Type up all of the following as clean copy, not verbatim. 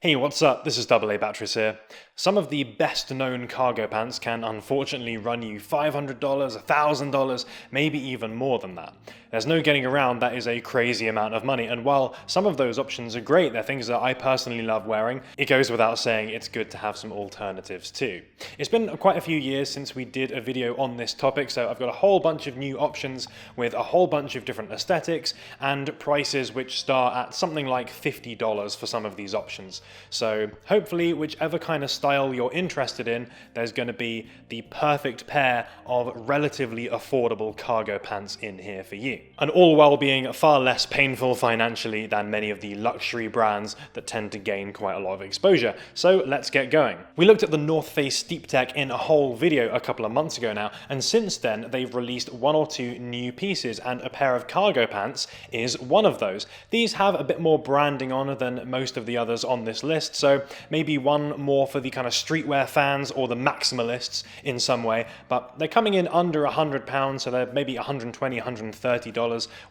Hey, what's up? This is AA Batteries here. Some of the best known cargo pants can unfortunately run you $500, $1,000, maybe even more than that. There's no getting around, that is a crazy amount of money, and while some of those options are great, they're things that I personally love wearing, it goes without saying it's good to have some alternatives too. It's been quite a few years since we did a video on this topic, so I've got a whole bunch of new options with a whole bunch of different aesthetics and prices which start at something like $50 for some of these options. So hopefully whichever kind of style you're interested in, there's going to be the perfect pair of relatively affordable cargo pants in here for you. And all while being far less painful financially than many of the luxury brands that tend to gain quite a lot of exposure. So let's get going. We looked at the North Face SteepTech in a whole video a couple of months ago now, and since then they've released one or two new pieces, and a pair of cargo pants is one of those. These have a bit more branding on than most of the others on this list, so maybe one more for the kind of streetwear fans or the maximalists in some way, but they're coming in under £100, so they're maybe $120, $130,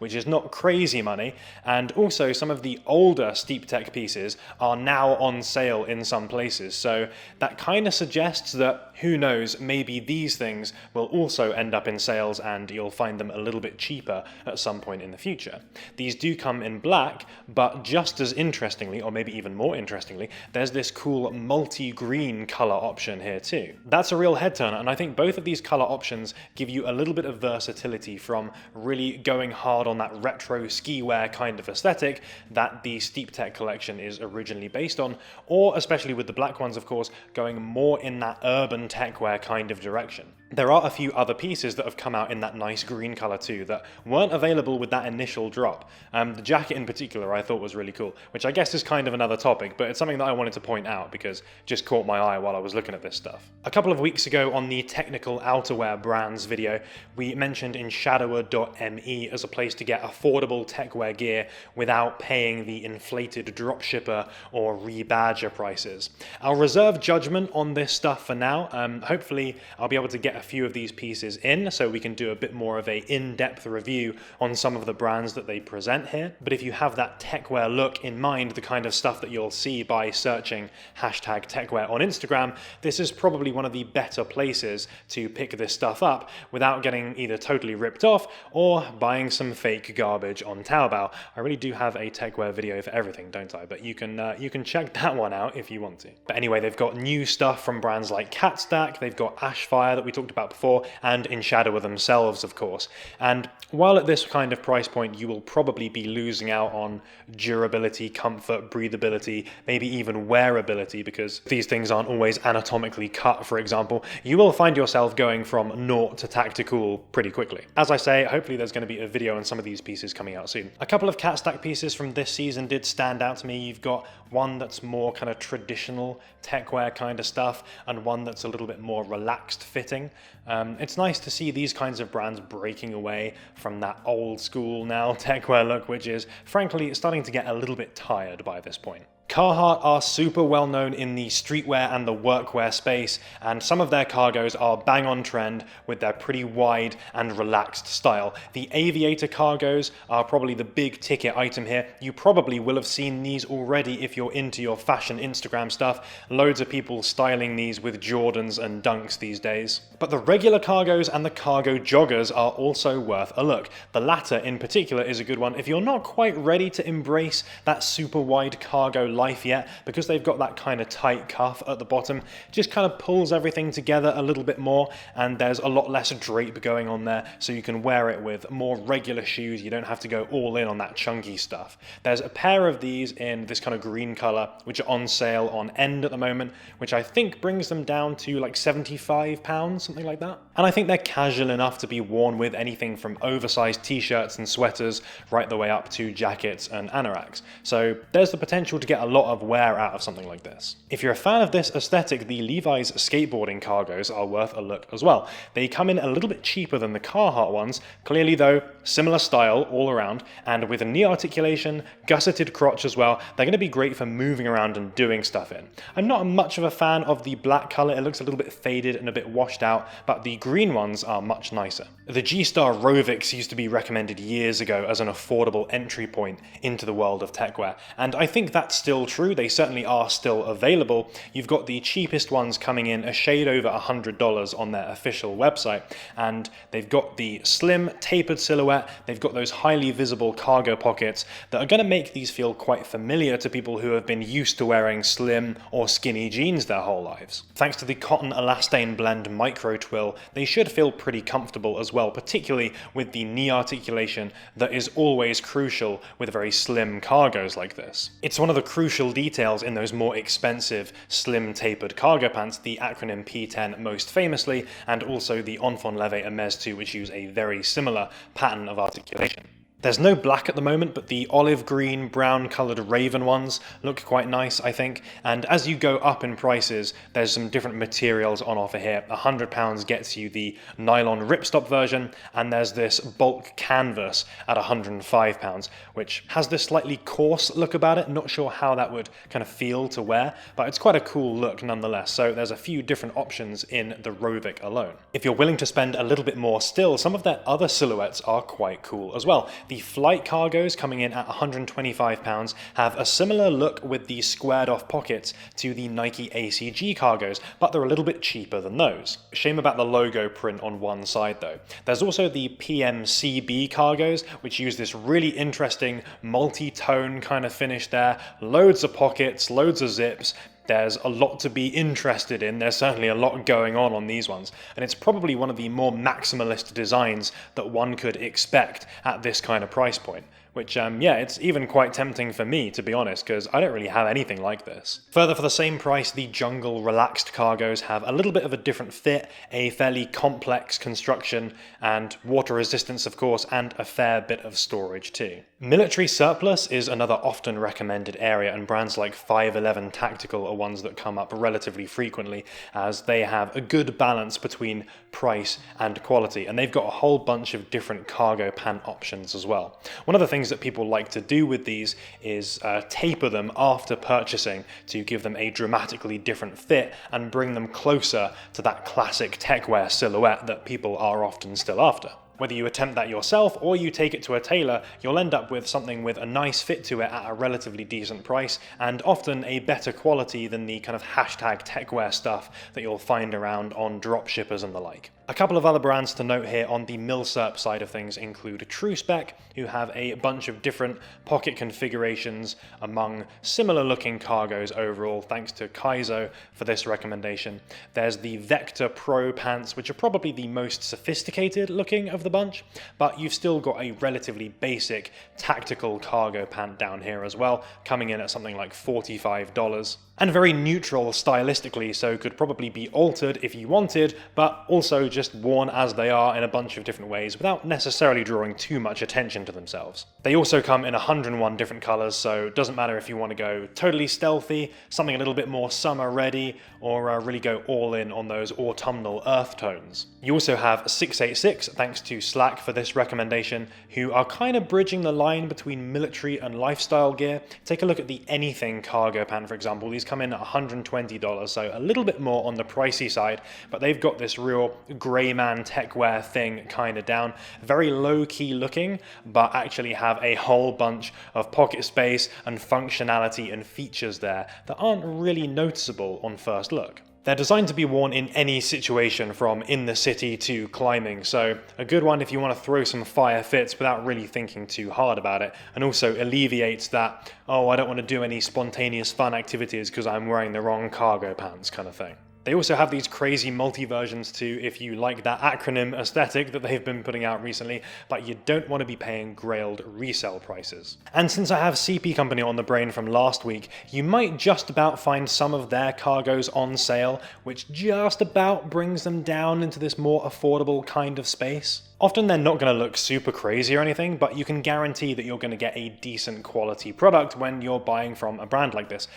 which is not crazy money. And also some of the older SteepTech pieces are now on sale in some places, so that kind of suggests that, who knows, maybe these things will also end up in sales and you'll find them a little bit cheaper at some point in the future. These do come in black, but just as interestingly, or maybe even more interestingly, there's this cool multi-green color option here too. That's a real head turner, and I think both of these color options give you a little bit of versatility, from really going hard on that retro ski wear kind of aesthetic that the SteepTech collection is originally based on, or especially with the black ones of course, going more in that urban techwear kind of direction. There are a few other pieces that have come out in that nice green color too that weren't available with that initial drop. The jacket in particular I thought was really cool, which I guess is kind of another topic, but it's something that I wanted to point out because it just caught my eye while I was looking at this stuff. A couple of weeks ago on the technical outerwear brands video, we mentioned InShadower.me as a place to get affordable techwear gear without paying the inflated dropshipper or rebadger prices. I'll reserve judgment on this stuff for now. Hopefully I'll be able to get a few of these pieces in so we can do a bit more of a in-depth review on some of the brands that they present here. But if you have that techwear look in mind, the kind of stuff that you'll see by searching #techwear on Instagram, this is probably one of the better places to pick this stuff up without getting either totally ripped off or buying some fake garbage on Taobao. I really do have a techwear video for everything, don't I? But you can check that one out if you want to. But anyway, they've got new stuff from brands like CATSSTAC, they've got Ashfire that we talked about before, and InShadower themselves of course. And while at this kind of price point you will probably be losing out on durability, comfort, breathability, maybe even wearability, because these things aren't always anatomically cut, for example, you will find yourself going from naught to tactical pretty quickly. As I say, hopefully there's going to be a video on some of these pieces coming out soon. A couple of CATSSTAC pieces from this season did stand out to me. You've got one that's more kind of traditional techwear kind of stuff, and one that's a little bit more relaxed fitting. It's nice to see these kinds of brands breaking away from that old school now techwear look, which is frankly starting to get a little bit tired by this point. Carhartt are super well known in the streetwear and the workwear space, and some of their cargos are bang on trend with their pretty wide and relaxed style. The Aviator cargos are probably the big ticket item here. You probably will have seen these already if you're into your fashion Instagram stuff. Loads of people styling these with Jordans and Dunks these days. But the regular cargos and the cargo joggers are also worth a look. The latter in particular is a good one if you're not quite ready to embrace that super wide cargo life yet, because they've got that kind of tight cuff at the bottom. Just kind of pulls everything together a little bit more, and there's a lot less drape going on there, so you can wear it with more regular shoes. You don't have to go all in on that chunky stuff. There's a pair of these in this kind of green color which are on sale on End at the moment, which I think brings them down to like £75, something like that. And I think they're casual enough to be worn with anything from oversized t-shirts and sweaters right the way up to jackets and anoraks. So there's the potential to get a lot of wear out of something like this. If you're a fan of this aesthetic, the Levi's skateboarding cargos are worth a look as well. They come in a little bit cheaper than the Carhartt ones. Clearly though, Similar style all around, and with a knee articulation, gusseted crotch as well, they're going to be great for moving around and doing stuff in. I'm not much of a fan of the black colour, it looks a little bit faded and a bit washed out, but the green ones are much nicer. The G-Star Rovics used to be recommended years ago as an affordable entry point into the world of techwear, and I think that's still true. They certainly are still available. You've got the cheapest ones coming in a shade over $100 on their official website, and they've got the slim, tapered silhouette, they've got those highly visible cargo pockets that are going to make these feel quite familiar to people who have been used to wearing slim or skinny jeans their whole lives. Thanks to the cotton elastane blend micro twill, they should feel pretty comfortable as well, particularly with the knee articulation that is always crucial with very slim cargos like this. It's one of the crucial details in those more expensive slim tapered cargo pants, the acronym P10 most famously, and also the Antwon Levi Hermes 2, which use a very similar pattern of articulation. There's no black at the moment, but the olive green, brown coloured raven ones look quite nice, I think. And as you go up in prices, there's some different materials on offer here. £100 gets you the nylon ripstop version, and there's this bulk canvas at £105, which has this slightly coarse look about it. Not sure how that would kind of feel to wear, but it's quite a cool look nonetheless. So there's a few different options in the Rovic alone. If you're willing to spend a little bit more still, some of their other silhouettes are quite cool as well. The flight cargos coming in at £125 have a similar look with the squared off pockets to the Nike ACG cargos, but they're a little bit cheaper than those. Shame about the logo print on one side though. There's also the PMCB cargos, which use this really interesting multi-tone kind of finish there. Loads of pockets, loads of zips. There's a lot to be interested in. There's certainly a lot going on these ones, and it's probably one of the more maximalist designs that one could expect at this kind of price point. Which, yeah, it's even quite tempting for me, to be honest, because I don't really have anything like this. Further, for the same price, the Jungle Relaxed cargos have a little bit of a different fit, a fairly complex construction, and water resistance, of course, and a fair bit of storage too. Military surplus is another often recommended area, and brands like 511 Tactical are ones that come up relatively frequently, as they have a good balance between price and quality, and they've got a whole bunch of different cargo pant options as well. One of the things that people like to do with these is taper them after purchasing to give them a dramatically different fit and bring them closer to that classic techwear silhouette that people are often still after. Whether you attempt that yourself or you take it to a tailor, you'll end up with something with a nice fit to it at a relatively decent price, and often a better quality than the kind of hashtag techwear stuff that you'll find around on dropshippers and the like. A couple of other brands to note here on the Milsurp side of things include TrueSpec, who have a bunch of different pocket configurations among similar looking cargos overall, thanks to Kaizo for this recommendation. There's the Vector Pro pants, which are probably the most sophisticated looking of the bunch, but you've still got a relatively basic tactical cargo pant down here as well, coming in at something like $45. And very neutral stylistically, so could probably be altered if you wanted, but also just worn as they are in a bunch of different ways without necessarily drawing too much attention to themselves. They also come in 101 different colours, so it doesn't matter if you want to go totally stealthy, something a little bit more summer ready, or really go all in on those autumnal earth tones. You also have 686, thanks to Slack for this recommendation, who are kind of bridging the line between military and lifestyle gear. Take a look at the Anything cargo pant, for example. These come in at $120, so a little bit more on the pricey side, but they've got this real grey man techwear thing kind of down. Very low-key looking, but actually have a whole bunch of pocket space and functionality and features there that aren't really noticeable on first look. They're designed to be worn in any situation, from in the city to climbing, so a good one if you want to throw some fire fits without really thinking too hard about it, and also alleviates that, oh, I don't want to do any spontaneous fun activities because I'm wearing the wrong cargo pants kind of thing. They also have these crazy multi-versions too if you like that acronym aesthetic that they've been putting out recently, but you don't want to be paying grailed resale prices. And since I have CP Company on the brain from last week, you might just about find some of their cargos on sale, which just about brings them down into this more affordable kind of space. Often they're not going to look super crazy or anything, but you can guarantee that you're going to get a decent quality product when you're buying from a brand like this.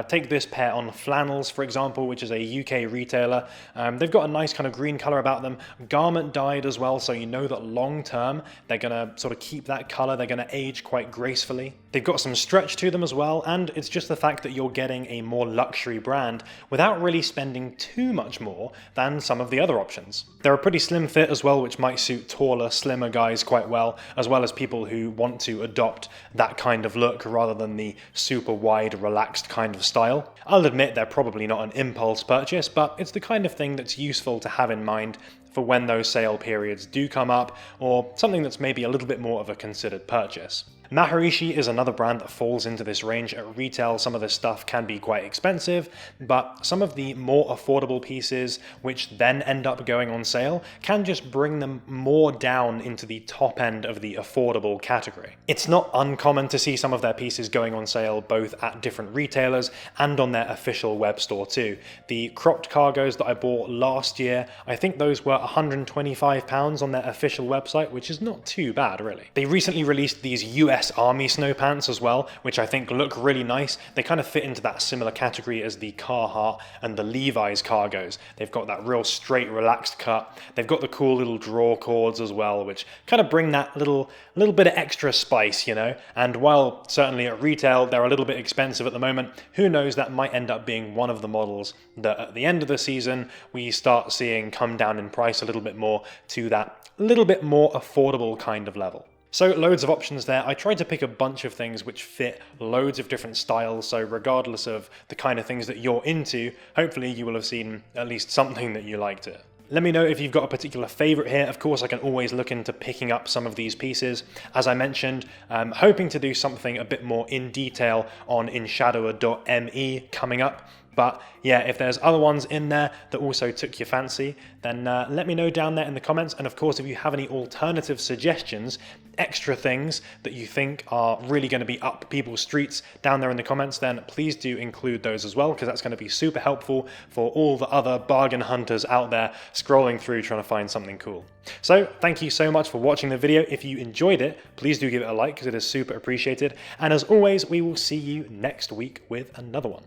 Take this pair on Flannels, for example, which is a UK retailer. They've got a nice kind of green color about them, garment dyed as well, so you know that long term they're going to sort of keep that color, they're going to age quite gracefully. They've got some stretch to them as well, and it's just the fact that you're getting a more luxury brand without really spending too much more than some of the other options. They're a pretty slim fit as well, which might suit taller, slimmer guys quite well, as well as people who want to adopt that kind of look rather than the super wide, relaxed kind of style. I'll admit they're probably not an impulse purchase, but it's the kind of thing that's useful to have in mind for when those sale periods do come up, or something that's maybe a little bit more of a considered purchase. Maharishi is another brand that falls into this range. At retail, some of this stuff can be quite expensive, but some of the more affordable pieces, which then end up going on sale, can just bring them more down into the top end of the affordable category. It's not uncommon to see some of their pieces going on sale both at different retailers and on their official web store too. The cropped cargos that I bought last year, I think those were £125 on their official website, which is not too bad really. They recently released these US Army snow pants as well, which I think look really nice. They kind of fit into that similar category as the Carhartt and the Levi's cargos. They've got that real straight, relaxed cut. They've got the cool little draw cords as well, which kind of bring that little bit of extra spice, you know. And while certainly at retail they're a little bit expensive at the moment, who knows, that might end up being one of the models that at the end of the season we start seeing come down in price a little bit more to that little bit more affordable kind of level. So loads of options there. I tried to pick a bunch of things which fit loads of different styles, so regardless of the kind of things that you're into, hopefully you will have seen at least something that you liked it. Let me know if you've got a particular favorite here. Of course, I can always look into picking up some of these pieces. As I mentioned, I'm hoping to do something a bit more in detail on InShadower.me coming up. But yeah, if there's other ones in there that also took your fancy, then let me know down there in the comments. And of course, if you have any alternative suggestions, extra things that you think are really going to be up people's streets down there in the comments, then please do include those as well, because that's going to be super helpful for all the other bargain hunters out there scrolling through trying to find something cool. So thank you so much for watching the video. If you enjoyed it, please do give it a like, because it is super appreciated. And as always, we will see you next week with another one.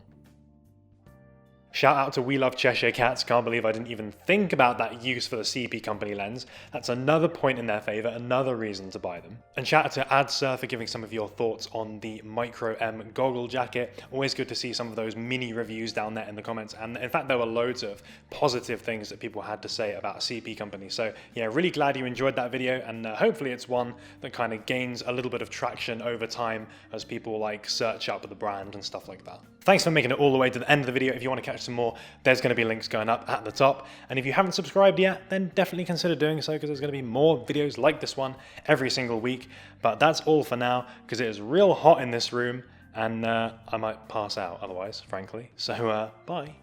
Shout out to We Love Cheshire Cats. Can't believe I didn't even think about that use for the CP Company lens. That's another point in their favour, another reason to buy them. And shout out to AdSir for giving some of your thoughts on the Micro M goggle jacket. Always good to see some of those mini reviews down there in the comments. And in fact, there were loads of positive things that people had to say about CP Company. So yeah, really glad you enjoyed that video. And hopefully it's one that kind of gains a little bit of traction over time as people like search up the brand and stuff like that. Thanks for making it all the way to the end of the video. If you want to catch some more, there's going to be links going up at the top. And if you haven't subscribed yet, then definitely consider doing so, because there's going to be more videos like this one every single week. But that's all for now, because it is real hot in this room, and I might pass out otherwise, frankly. So bye.